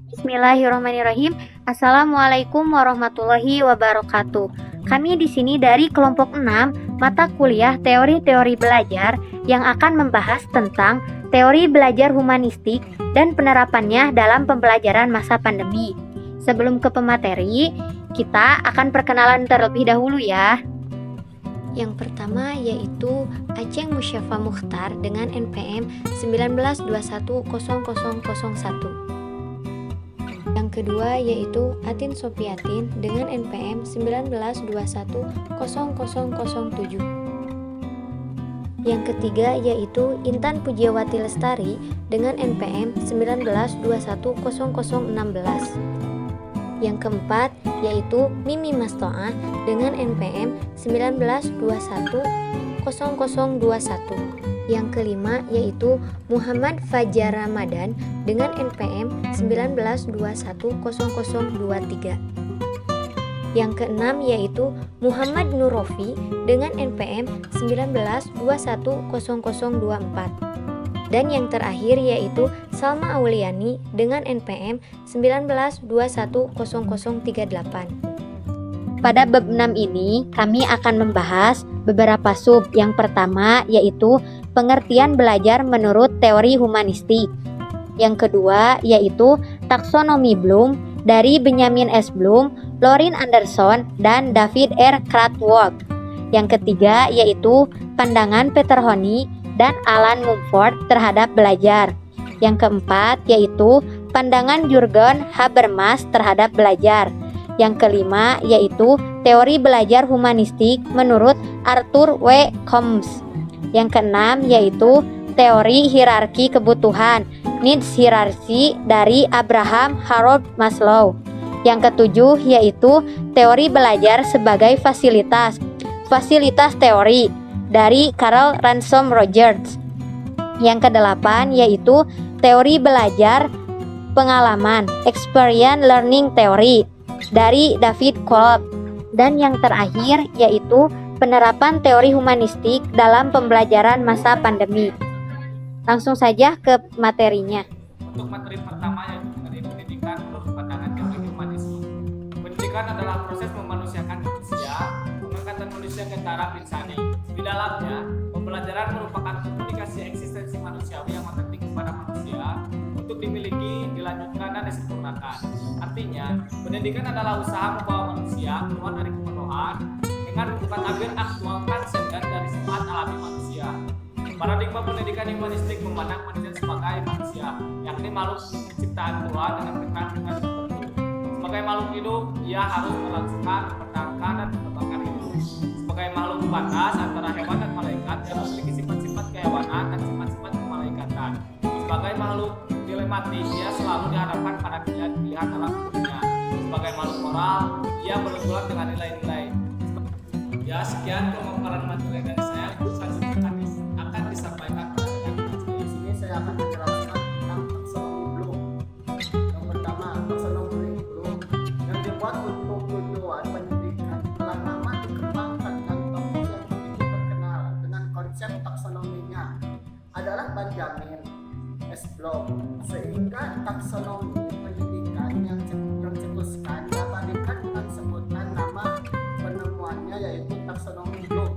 Bismillahirrahmanirrahim. Assalamualaikum warahmatullahi wabarakatuh. Kami di sini dari kelompok 6 mata kuliah teori-teori belajar yang akan membahas tentang teori belajar humanistik dan penerapannya dalam pembelajaran masa pandemi. Sebelum ke pemateri, kita akan perkenalan terlebih dahulu ya. Yang pertama yaitu Aceng Musyafa Mukhtar dengan NPM 19210001. Yang kedua yaitu Atin Sopiatin dengan NPM 19210007. Yang ketiga yaitu Intan Pujiawati Lestari dengan NPM 19210016. Yang keempat yaitu Mimi Mastoa dengan NPM 19210021. Yang kelima yaitu Muhammad Fajar Ramadan dengan NPM 19210023. Yang keenam yaitu Muhammad Nurofi dengan NPM 19210024. Dan yang terakhir yaitu Salma Auliani dengan NPM 19210038. Pada bab 6 ini kami akan membahas beberapa sub. Yang pertama yaitu pengertian belajar menurut teori humanistik. Yang kedua yaitu taksonomi Bloom dari Benjamin S. Bloom, Lorin Anderson, dan David R. Krathwohl. Yang ketiga yaitu pandangan Peter Honey dan Alan Mumford terhadap belajar. Yang keempat yaitu pandangan Jürgen Habermas terhadap belajar. Yang kelima yaitu teori belajar humanistik menurut Arthur W. Combs. Yang keenam yaitu teori hierarki kebutuhan needs hierarchy dari Abraham Harold Maslow. Yang ketujuh yaitu teori belajar sebagai fasilitas teori dari Carl Ransom Rogers. Yang kedelapan yaitu teori belajar pengalaman experience learning theory dari David Kolb. Dan yang terakhir yaitu penerapan teori humanistik dalam pembelajaran masa pandemi. Langsung saja ke materinya. Untuk materi pertama yaitu mengenai pendidikan menurut pandangan teori humanistik. Pendidikan adalah proses memanusiakan manusia, mengangkat manusia ke taraf insani. Di dalamnya, pembelajaran merupakan komunikasi eksistensi manusiawi yang otentik kepada manusia untuk dimiliki, dilanjutkan, dan disempurnakan. Artinya, pendidikan adalah usaha membawa manusia keluar dari kemewahan dengan membuka tabir aktual transenden dari sifat alami manusia. Paradigma pendidikan humanistik memandang manusia sebagai manusia, yakni makhluk ciptaan Tuhan dengan keterangan tertentu. Sebagai makhluk hidup, ia harus melangsungkan, mempertahankan, dan mengembangkan hidup. Sebagai makhluk batas antara hewan dan malaikat, ia memiliki sifat-sifat kehewanan dan sifat-sifat kemalaikatan. Sebagai makhluk dilematis, ia selalu dihadapkan pada pilihan-pilihan dalam hidupnya. Sebagai makhluk moral, ia berhubungan dengan nilai-nilai. Ya, sekian pemaparan materi dari saya. Selanjutnya akan disampaikan pada di sini saya akan menjelaskan tentang taksonomi Bloom. Yang pertama, taksonomi Bloom yang dibuat untuk tujuan pendidikan telah lama dikembangkan dan tokoh yang begitu terkenal dengan konsep taksonominya adalah Benjamin S. Bloom, sehingga taksonomi pendidikan yang dicetuskan diabadikan dengan sebutan nama penemuannya yaitu taksonomi Bloom.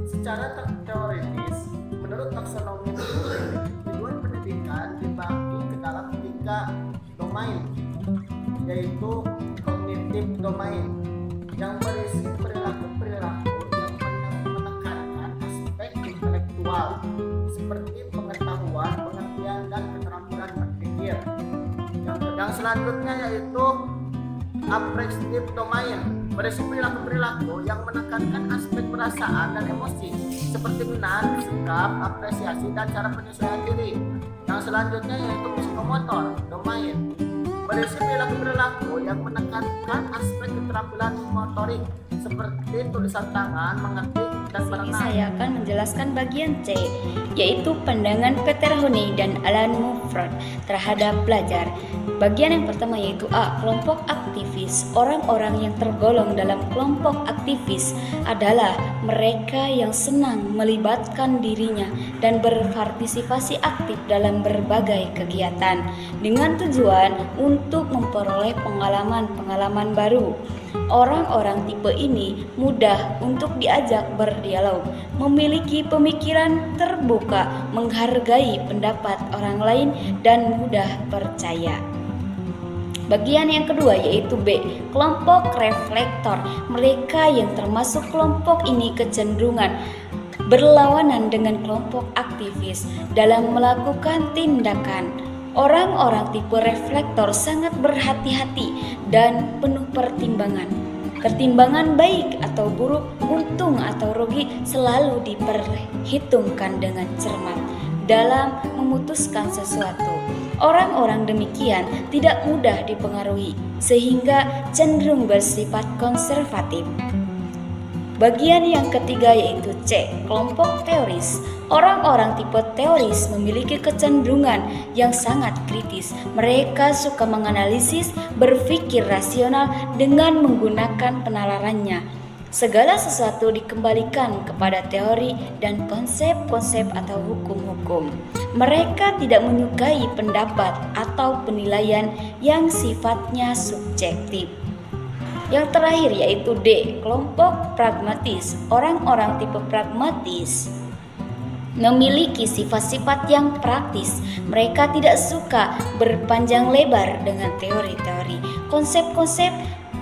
Secara teoritis, menurut taksonomi Bloom, tujuan pendidikan dibagi ke dalam 3 domain, yaitu kognitif domain yang berisi perilaku-perilaku yang menekankan aspek intelektual seperti pengetahuan, pengertian, dan keterampilan berpikir. Yang selanjutnya yaitu affective domain, berisi perilaku-perilaku yang menekankan aspek perasaan dan emosi seperti benar, sikap, apresiasi, dan cara penyesuaian diri. Yang selanjutnya yaitu psikomotor domain, berisi perilaku-perilaku yang menekankan aspek keterampilan motorik seperti tulisan tangan, mengetik, Di sini saya akan menjelaskan bagian C, yaitu pandangan Peter Honey dan Alan Mumford terhadap belajar. Bagian yang pertama yaitu A, kelompok aktivis. Orang-orang yang tergolong dalam kelompok aktivis adalah mereka yang senang melibatkan dirinya dan berpartisipasi aktif dalam berbagai kegiatan dengan tujuan untuk memperoleh pengalaman-pengalaman baru. Orang-orang tipe ini mudah untuk diajak berdialog, memiliki pemikiran terbuka, menghargai pendapat orang lain, dan mudah percaya. Bagian yang kedua yaitu B, kelompok reflektor. Mereka yang termasuk kelompok ini kecenderungan berlawanan dengan kelompok aktivis dalam melakukan tindakan. Orang-orang tipe reflektor sangat berhati-hati dan penuh pertimbangan. Pertimbangan baik atau buruk, untung atau rugi selalu diperhitungkan dengan cermat dalam memutuskan sesuatu. Orang-orang demikian tidak mudah dipengaruhi sehingga cenderung bersifat konservatif. Bagian yang ketiga yaitu C, kelompok teoris. Orang-orang tipe teoris memiliki kecenderungan yang sangat kritis. Mereka suka menganalisis, berpikir rasional dengan menggunakan penalarannya. Segala sesuatu dikembalikan kepada teori dan konsep-konsep atau hukum-hukum. Mereka tidak menyukai pendapat atau penilaian yang sifatnya subjektif. Yang terakhir yaitu D, kelompok pragmatis. Orang-orang tipe pragmatis memiliki sifat-sifat yang praktis. Mereka tidak suka berpanjang lebar dengan teori-teori, konsep-konsep,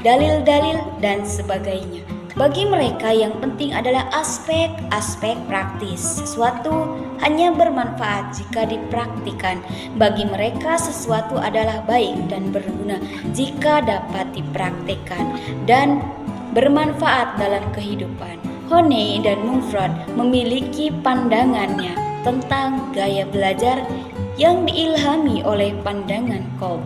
dalil-dalil, dan sebagainya. Bagi mereka yang penting adalah aspek-aspek praktis. Sesuatu hanya bermanfaat jika dipraktikkan. Bagi mereka sesuatu adalah baik dan berguna jika dapat dipraktikkan dan bermanfaat dalam kehidupan. Honey dan Mumford memiliki pandangannya tentang gaya belajar yang diilhami oleh pandangan Kolb,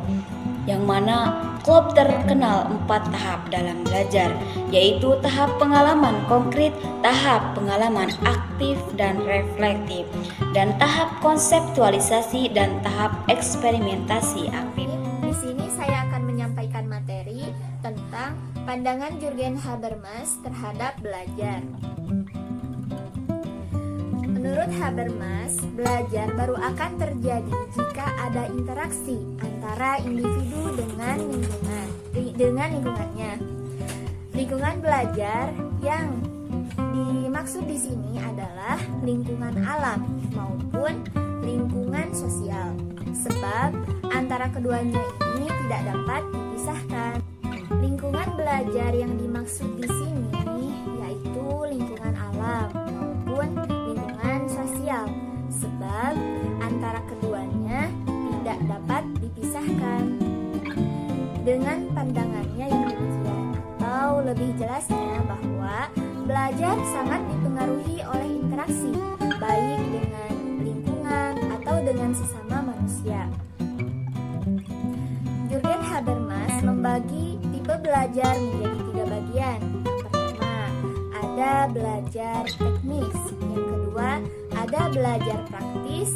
yang mana Kolb terkenal 4 tahap dalam belajar, yaitu tahap pengalaman konkret, tahap pengalaman aktif dan reflektif, dan tahap konseptualisasi dan tahap eksperimentasi aktif. Di sini saya akan menyampaikan materi tentang pandangan Jürgen Habermas terhadap belajar. Menurut Habermas, belajar baru akan terjadi jika ada interaksi antara individu dengan lingkungannya. Lingkungan belajar yang dimaksud di sini adalah lingkungan alam maupun lingkungan sosial, sebab antara keduanya ini tidak dapat dipisahkan. Lingkungan belajar yang dimaksud di sini yaitu lingkungan alam maupun lingkungan sosial, sebab antara keduanya tidak dapat dipisahkan. Dengan pandangannya yang demikian, atau lebih jelasnya bahwa belajar sangat dipengaruhi oleh interaksi, baik dengan lingkungan atau dengan sesama manusia. Jürgen Habermas membagi tipe belajar menjadi 3 bagian. Yang pertama, ada belajar teknis. Yang kedua, ada belajar praktis.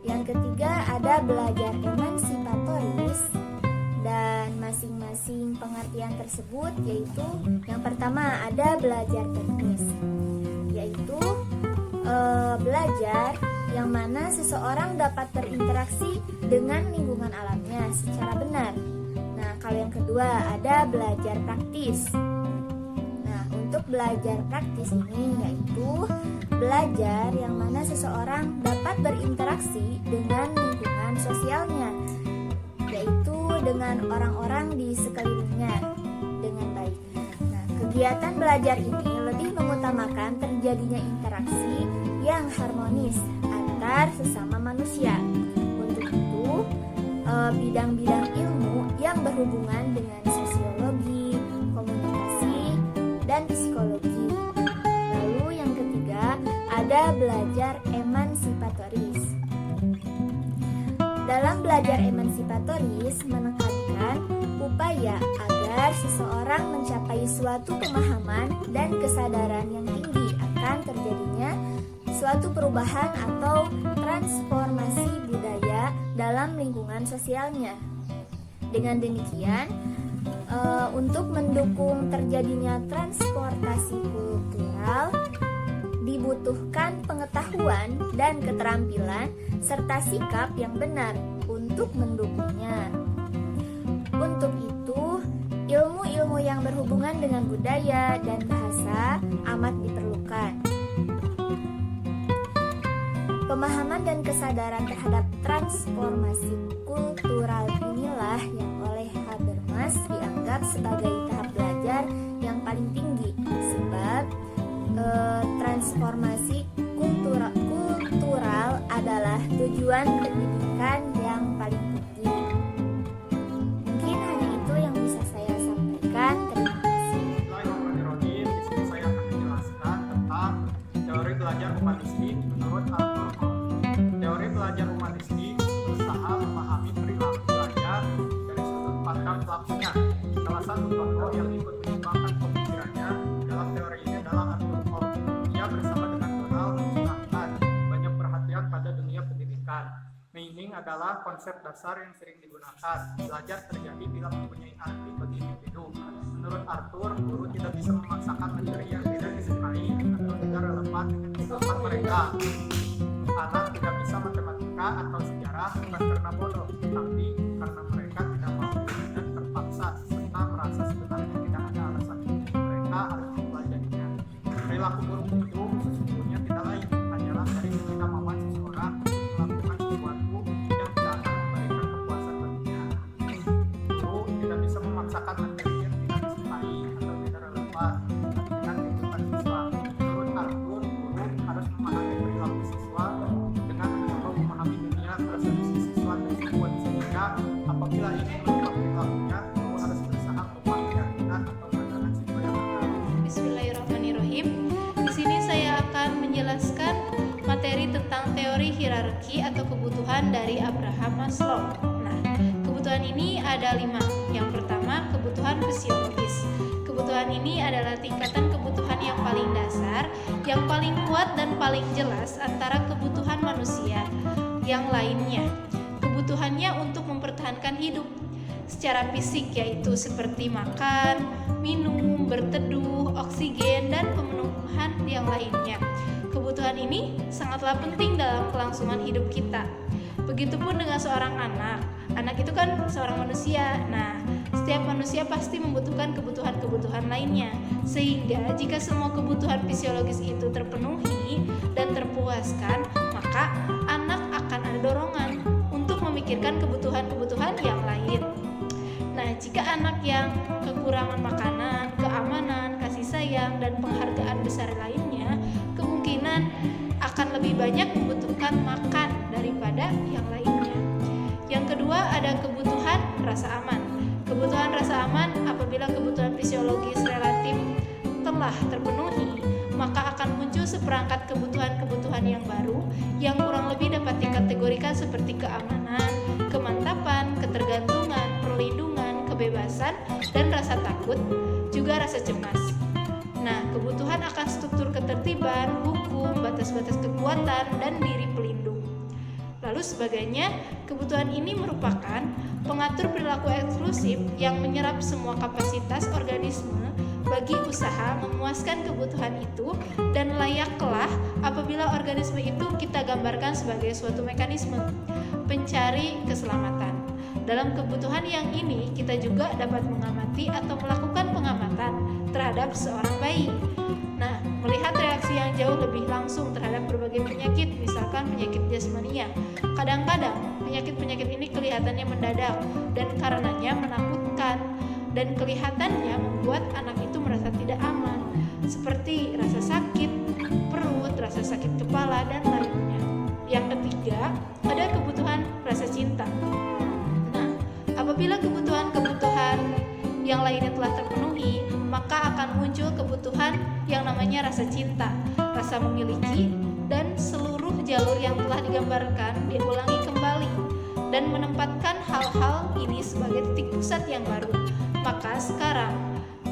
Yang ketiga, ada belajar emansipatoris. Dan masing-masing pengertian tersebut yaitu yang pertama ada belajar teknis, yaitu belajar yang mana seseorang dapat berinteraksi dengan lingkungan alamnya secara benar. Nah, kalau yang kedua ada belajar praktis. Nah, untuk belajar praktis ini yaitu belajar yang mana seseorang dapat berinteraksi dengan lingkungan sosialnya, yaitu dengan orang-orang di sekelilingnya dengan baik. Nah, kegiatan belajar ini lebih mengutamakan terjadinya interaksi yang harmonis antar sesama manusia. Untuk itu, bidang-bidang ilmu yang berhubungan dengan sosiologi, komunikasi, dan psikologi. Lalu yang ketiga, ada belajar emansipatoris. Dalam belajar emansipatoris menekankan upaya agar seseorang mencapai suatu pemahaman dan kesadaran yang tinggi akan terjadinya suatu perubahan atau transformasi budaya dalam lingkungan sosialnya. Dengan demikian, untuk mendukung terjadinya transportasi kultural, dibutuhkan pengetahuan dan keterampilan serta sikap yang benar untuk mendukungnya. Untuk itu, ilmu-ilmu yang berhubungan dengan budaya dan bahasa amat diperlukan. Pemahaman dan kesadaran terhadap transformasi kultural inilah yang oleh Habermas dianggap sebagai tahap belajar yang paling tinggi, sebab transformasi kultural adalah tujuan pendidikan yang paling tinggi. Mungkin hanya itu yang bisa saya sampaikan. Terima kasih. Bismillahirrahmanirrahim. Di sini saya akan menjelaskan tentang teori belajar humanistik menurut Arthur Cohn. Teori belajar humanistik berusaha memahami perilaku belajar dari sudut pandang pelakunya. Salah satu tokoh yang ikut menyumbangkan pemikirannya dalam teori ini adalah Arthur Cohn. Ia bersama dengan Donald mencurahkan banyak perhatian pada dunia pendidikan. Meaning adalah konsep dasar yang sering digunakan. Belajar terjadi bila mempunyai arti bagi individu. Menurut Arthur, guru tidak bisa memaksakan materi yang tidak disukai atau tidak relevan dengan kehidupan mereka. Anak tidak bisa matematika atau sejarah bukan karena bodoh, tapi karena mereka tidak mau dan terpaksa serta merasa sebenarnya tidak ada alasan untuk mereka harus mempelajarinya. Perilaku buruk itu sesungguhnya tidak lain, hanyalah dari ketidakmampuan seseorang melakukan sesuatu yang tidak akan memberikan kepuasan baginya. Guru tidak bisa memaksakan materi yang tidak disukai atau tidak relevan dengan kehidupan siswa. Menurut Arthur, guru harus memahami perilaku siswa dengan mencoba memahami dunia persepsi siswa tersebut, sehingga apabila ingin merubah perilakunya, guru harus berusaha merubah keyakinan atau pandangan siswa yang benar. Bismillahirrahmanirrahim. Di sini saya akan menjelaskan materi tentang teori hierarki atau kebutuhan dari Abraham Maslow. Nah, kebutuhan ini ada 5. Yang pertama, kebutuhan fisiologis. Kebutuhan ini adalah tingkatan kebutuhan yang paling dasar, yang paling kuat dan paling jelas antara kebutuhan manusia yang lainnya. Kebutuhannya untuk mempertahankan hidup secara fisik, yaitu seperti makan, minum, berteduh, oksigen, dan pemenuhan yang lainnya. Kebutuhan ini sangatlah penting dalam kelangsungan hidup kita. Begitupun dengan seorang anak. Anak itu kan seorang manusia. Nah, setiap manusia pasti membutuhkan kebutuhan-kebutuhan lainnya. Sehingga jika semua kebutuhan fisiologis itu terpenuhi dan terpuaskan, maka anak akan ada dorongan untuk memikirkan kebutuhan-kebutuhan yang lain. Nah, jika anak yang kekurangan makanan, keamanan, kasih sayang, dan penghargaan besar lainnya, kemungkinan akan lebih banyak membutuhkan makan daripada yang lainnya. Yang kedua, ada kebutuhan rasa aman. Kebutuhan rasa aman apabila kebutuhan fisiologis relatif telah terpenuhi, maka akan muncul seperangkat kebutuhan-kebutuhan yang baru yang kurang lebih dapat dikategorikan seperti keamanan, kemantapan, ketergantungan, perlindungan, kebebasan, dan rasa takut, juga rasa cemas. Nah, kebutuhan akan struktur ketertiban, hukum, batas-batas kekuatan, dan diri pelindung. Lalu sebagainya, kebutuhan ini merupakan pengatur perilaku eksklusif yang menyerap semua kapasitas organisme bagi usaha memuaskan kebutuhan itu, dan layaklah apabila organisme itu kita gambarkan sebagai suatu mekanisme pencari keselamatan. Dalam kebutuhan yang ini, kita juga dapat mengamati atau melakukan pengamatan terhadap seorang bayi. Nah, melihat reaksi yang jauh lebih langsung terhadap berbagai penyakit, misalkan penyakit jasmania. Kadang-kadang penyakit-penyakit ini kelihatannya mendadak dan karenanya menakutkan, dan kelihatannya membuat anak itu merasa tidak aman, seperti rasa sakit perut, rasa sakit kepala, dan lainnya. Yang ketiga, ada kebutuhan rasa cinta. Nah, apabila kebutuhan-kebutuhan yang lainnya telah terpenuhi, maka akan muncul kebutuhan yang namanya rasa cinta, rasa memiliki, dan seluruh jalur yang telah digambarkan diulangi kembali dan menempatkan hal-hal ini sebagai titik pusat yang baru. Maka sekarang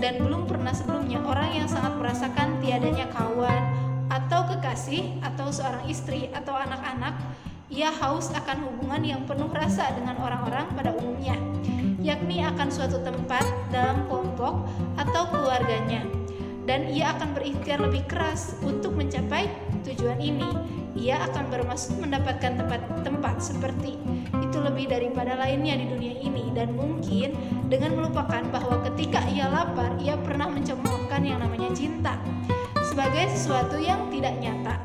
dan belum pernah sebelumnya, orang yang sangat merasakan tiadanya kawan, atau kekasih atau seorang istri atau anak-anak, ia haus akan hubungan yang penuh rasa dengan orang-orang pada umumnya, yakni akan suatu tempat dalam kelompok atau keluarganya, dan ia akan berikhtiar lebih keras untuk mencapai tujuan ini. Ia akan bermaksud mendapatkan tempat seperti itu lebih daripada lainnya di dunia ini, dan mungkin dengan melupakan bahwa ketika ia lapar, ia pernah mencemoohkan yang namanya cinta sebagai sesuatu yang tidak nyata.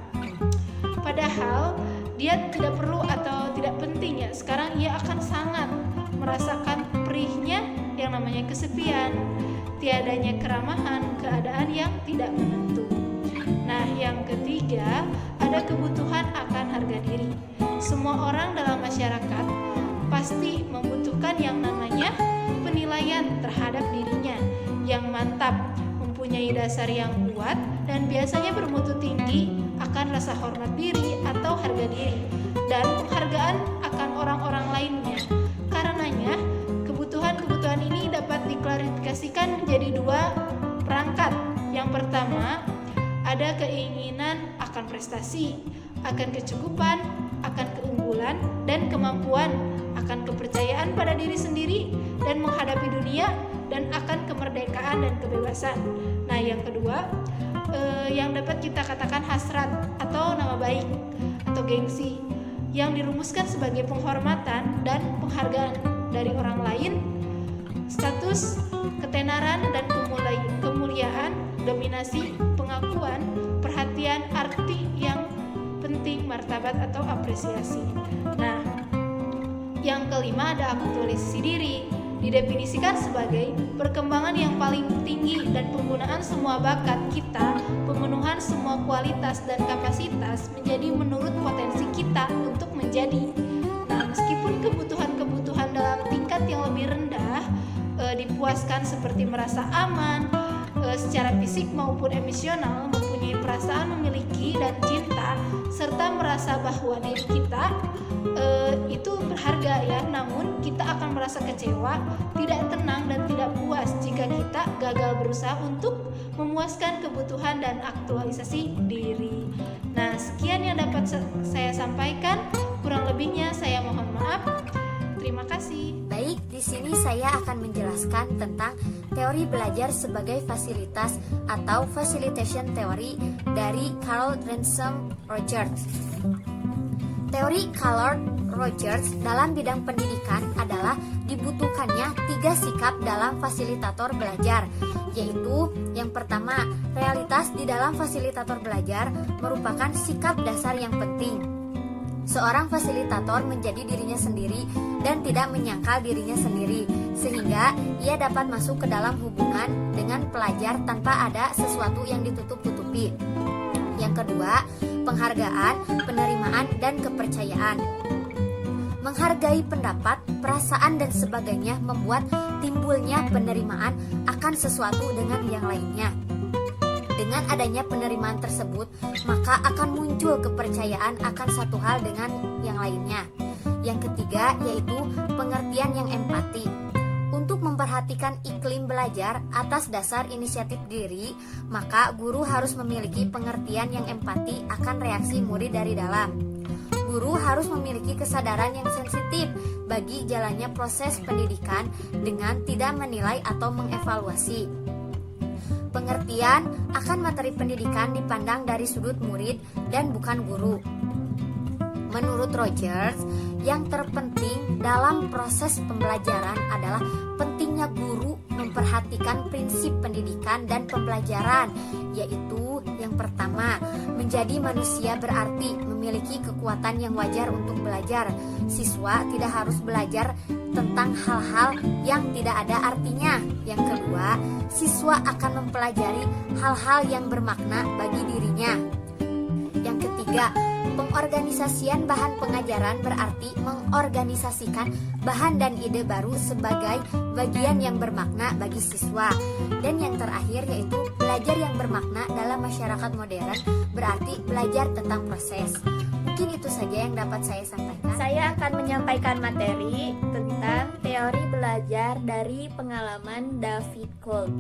Padahal dia tidak perlu atau tidak penting ya. Sekarang ia akan sangat merasakan perihnya yang namanya kesepian, tiadanya keramahan, keadaan yang tidak menentu. Nah, yang ketiga, ada kebutuhan akan harga diri. Semua orang dalam masyarakat pasti membutuhkan yang namanya penilaian terhadap dirinya yang mantap, mempunyai dasar yang kuat, dan biasanya bermutu tinggi akan rasa hormat diri atau harga diri, dan penghargaan akan orang-orang lainnya. Karenanya, kebutuhan-kebutuhan ini dapat diklarifikasikan menjadi dua perangkat. Yang pertama, ada keinginan akan prestasi, akan kecukupan, akan keunggulan, dan kemampuan, akan kepercayaan pada diri sendiri dan menghadapi dunia, dan akan kemerdekaan dan kebebasan. Nah, yang kedua, yang dapat kita katakan hasrat atau nama baik atau gengsi, yang dirumuskan sebagai penghormatan dan penghargaan dari orang lain, status, ketenaran dan kemuliaan, dominasi, pengakuan, perhatian, arti yang penting, martabat atau apresiasi. Nah, yang kelima ada aktualisasi diri, didefinisikan sebagai perkembangan yang paling tinggi dan penggunaan semua bakat kita, pemenuhan semua kualitas dan kapasitas menjadi menurut potensi kita untuk menjadi. Nah, meskipun kebutuhan-kebutuhan dalam tingkat yang lebih rendah dipuaskan seperti merasa aman secara fisik maupun emosional, mempunyai perasaan memiliki dan cinta, serta merasa bahwa diri kita itu berharga ya, namun kita akan merasa kecewa, tidak tenang dan tidak puas jika kita gagal berusaha untuk memuaskan kebutuhan dan aktualisasi diri. Nah, sekian yang dapat saya sampaikan, kurang lebihnya saya mohon maaf. Terima kasih. Baik, di sini saya akan menjelaskan tentang teori belajar sebagai fasilitas atau facilitation theory dari Carl Ransom Rogers. Teori Carl Rogers dalam bidang pendidikan adalah dibutuhkannya 3 sikap dalam fasilitator belajar, yaitu yang pertama, realitas di dalam fasilitator belajar merupakan sikap dasar yang penting. Seorang fasilitator menjadi dirinya sendiri dan tidak menyangkal dirinya sendiri, sehingga ia dapat masuk ke dalam hubungan dengan pelajar tanpa ada sesuatu yang ditutup-tutupi. Yang kedua, penghargaan, penerimaan, dan kepercayaan. Menghargai pendapat, perasaan, dan sebagainya membuat timbulnya penerimaan akan sesuatu dengan yang lainnya. Dengan adanya penerimaan tersebut, maka akan muncul kepercayaan akan satu hal dengan yang lainnya. Yang ketiga, yaitu pengertian yang empati. Untuk memperhatikan iklim belajar atas dasar inisiatif diri, maka guru harus memiliki pengertian yang empati akan reaksi murid dari dalam. Guru harus memiliki kesadaran yang sensitif bagi jalannya proses pendidikan dengan tidak menilai atau mengevaluasi. Pengertian akan materi pendidikan dipandang dari sudut murid dan bukan guru. Menurut Rogers, yang terpenting dalam proses pembelajaran adalah pentingnya guru memperhatikan prinsip pendidikan dan pembelajaran, yaitu yang pertama, menjadi manusia berarti memiliki kekuatan yang wajar untuk belajar. Siswa tidak harus belajar tentang hal-hal yang tidak ada artinya. Yang kedua, siswa akan mempelajari hal-hal yang bermakna bagi dirinya. Yang ketiga, pengorganisasian bahan pengajaran berarti mengorganisasikan bahan dan ide baru sebagai bagian yang bermakna bagi siswa. Dan yang terakhir yaitu belajar yang bermakna dalam masyarakat modern berarti belajar tentang proses. Mungkin itu saja yang dapat saya sampaikan. Saya akan menyampaikan materi tentang teori belajar dari pengalaman David Kolb.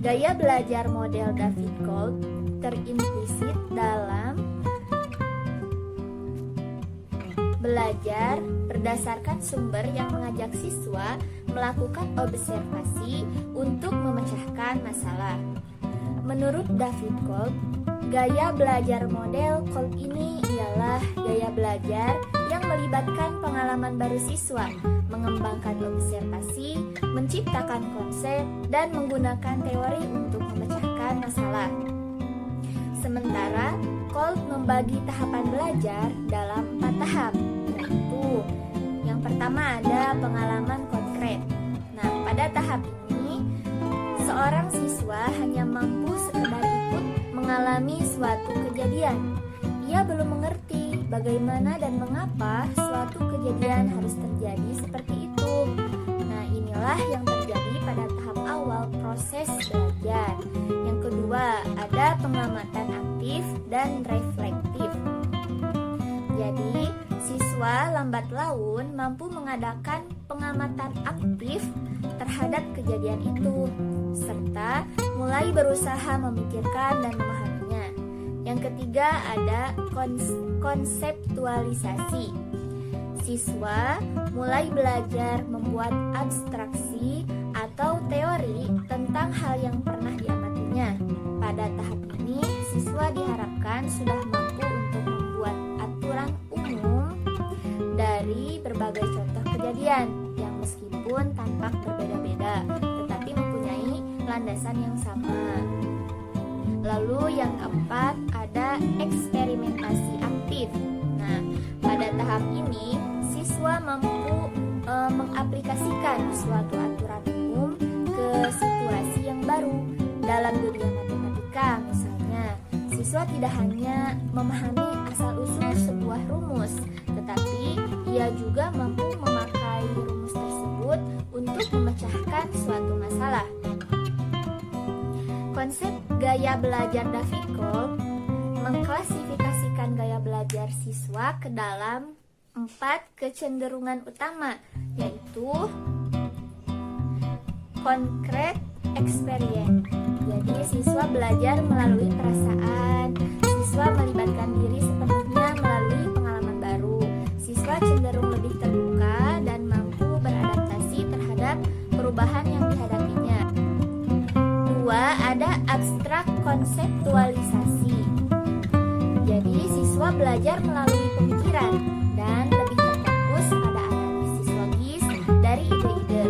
Gaya belajar model David Kolb terimplisit dalam belajar berdasarkan sumber yang mengajak siswa melakukan observasi untuk memecahkan masalah. Menurut David Kolb, gaya belajar model Kolb ini ialah gaya belajar yang melibatkan pengalaman baru siswa, mengembangkan observasi, menciptakan konsep, dan menggunakan teori untuk memecahkan masalah. Sementara, Kolb membagi tahapan belajar dalam 4 tahap, yaitu yang pertama ada pengalaman konkret. Nah, pada tahap ini, seorang siswa hanya mampu sekedar ikut mengalami suatu kejadian. Ia belum mengerti bagaimana dan mengapa suatu kejadian harus terjadi seperti itu. Nah, inilah yang terjadi pada tahap awal proses belajar. Yang kedua, ada pengamatan aktif dan reflektif. Jadi, siswa lambat laun mampu mengadakan pengamatan aktif terhadap kejadian itu, serta mulai berusaha memikirkan dan memahaminya. Yang ketiga ada konseptualisasi. Siswa mulai belajar membuat abstraksi atau teori tentang hal yang pernah diamatinya. Pada tahap ini, siswa diharapkan sudah mampu untuk membuat aturan umum dari berbagai contoh kejadian yang meskipun tampak berbeda-beda, tetapi mempunyai landasan yang sama. Lalu yang keempat ada eksperimentasi aktif. Nah, pada tahap ini siswa mampu mengaplikasikan suatu aturan umum ke situasi yang baru. Dalam dunia matematika misalnya, siswa tidak hanya memahami asal-usul sebuah rumus, tetapi ia juga mampu memakai rumus tersebut untuk memecahkan suatu masalah. Konsep gaya belajar David Kolb mengklasifikasikan gaya belajar siswa ke dalam 4 kecenderungan utama, yaitu concrete experience. Jadi siswa belajar melalui perasaan, siswa melibatkan diri sepenuhnya melalui pengalaman baru, siswa cenderung lebih terbuka dan mampu beradaptasi terhadap perubahan yang dihadapinya. 2. Ada abstrak konseptualisasi. Jadi siswa belajar melalui pemikiran dan lebih terfokus pada analisis logis dari ide-ide,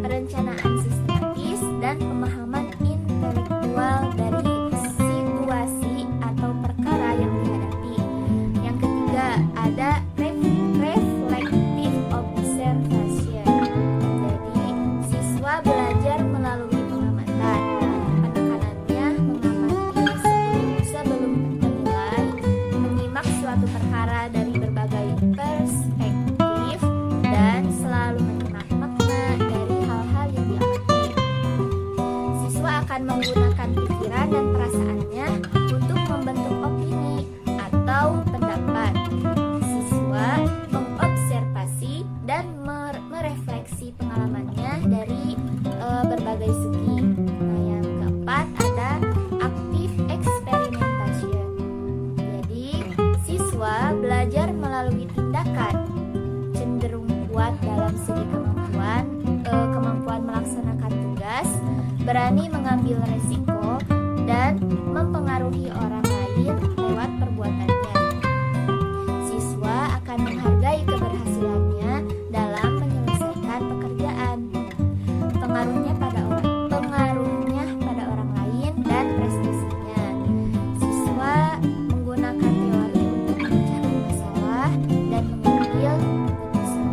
perencanaan sistematis, dan pemahaman intelektual dari situasi atau perkara yang dihadapi. Yang ketiga ada reflective observation. Jadi siswa belajar melalui pengamatan. Penekanannya mengamati sebelum menilai, menyimak suatu perkara dari berbagai perspektif, dan selalu menyimak makna dari hal-hal yang diamati. Siswa akan menggunakan pikiran dan perasaannya untuk membentuk opini atau pendapat. Siswa mengobservasi dan merefleksi pengalamannya dari berbagai segi. Nah, yang keempat ada active experimentation. Jadi, siswa belajar melalui tindakan, cenderung kuat dalam segi kemampuan melaksanakan tugas, berani mengambil resiko, dan mempengaruhi orang lain lewat perbuatannya. Siswa akan menghargai keberhasilannya dalam menyelesaikan pekerjaan, pengaruhnya pada orang lain, dan prestasinya. Siswa menggunakan teori untuk memecahkan masalah dan mengambil keputusan.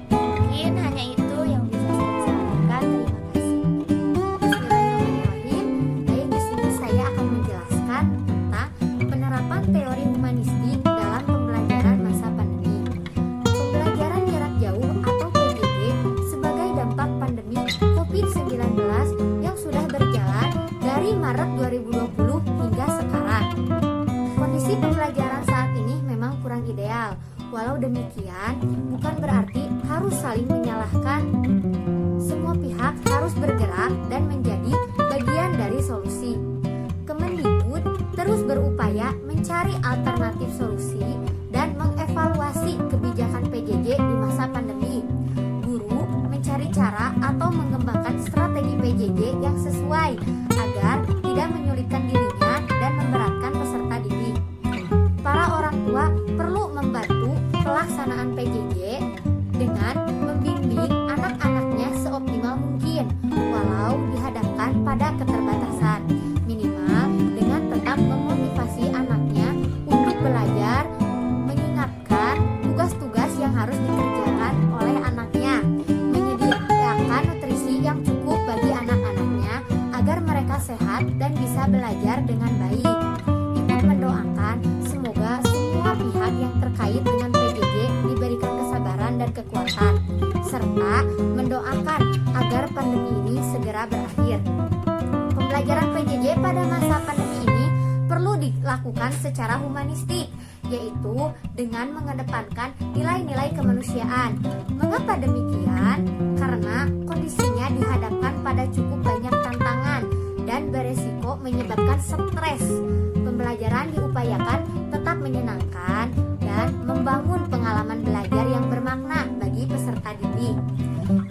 Mungkin hanya itu yang bisa saya sampaikan. Terima kasih. Bismillahirrahmanirrahim. Baik, di sini saya akan menjelaskan tentang penerapan teori humanistik dalam pembelajaran masa pandemi. Pembelajaran jarak jauh atau PJJ sebagai dampak pandemi COVID-19 yang sudah berjalan dari Maret 2020 hingga sekarang. Kondisi pembelajaran saat ini memang kurang ideal. Walau demikian, bukan berarti harus saling menyalahkan. Semua pihak harus bergerak dan menjadi bagian dari solusi. Kemendikbud terus atau mengembangkan strategi PJJ yang sesuai agar tidak menyulitkan dirinya dan memberatkan peserta didik. Para orang tua perlu membantu pelaksanaan PJJ dengan membimbing anak-anaknya seoptimal mungkin walau dihadapkan pada keterbatasan, minimal dengan tetap memotivasi anaknya untuk belajar, mengingatkan tugas-tugas yang harus dikerjakan oleh anaknya, menyediakan nutrisi yang cukup bagi anak-anaknya agar mereka sehat dan bisa belajar dengan baik. Ikut mendoakan semoga semua pihak yang terkait dengan PJJ diberikan kesabaran dan kekuatan, serta mendoakan agar pandemi ini segera berakhir. Pembelajaran PJJ pada masa pandemi ini perlu dilakukan secara humanistik, yaitu dengan mengedepankan nilai-nilai kemanusiaan. Mengapa demikian? Karena kondisinya dihadapkan pada cukup banyak tantangan dan beresiko menyebabkan stres. Pembelajaran diupayakan tetap menyenangkan dan membangun pengalaman belajar yang bermakna bagi peserta didik.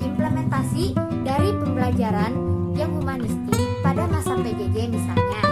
Implementasi dari pembelajaran yang humanistik pada masa PJJ misalnya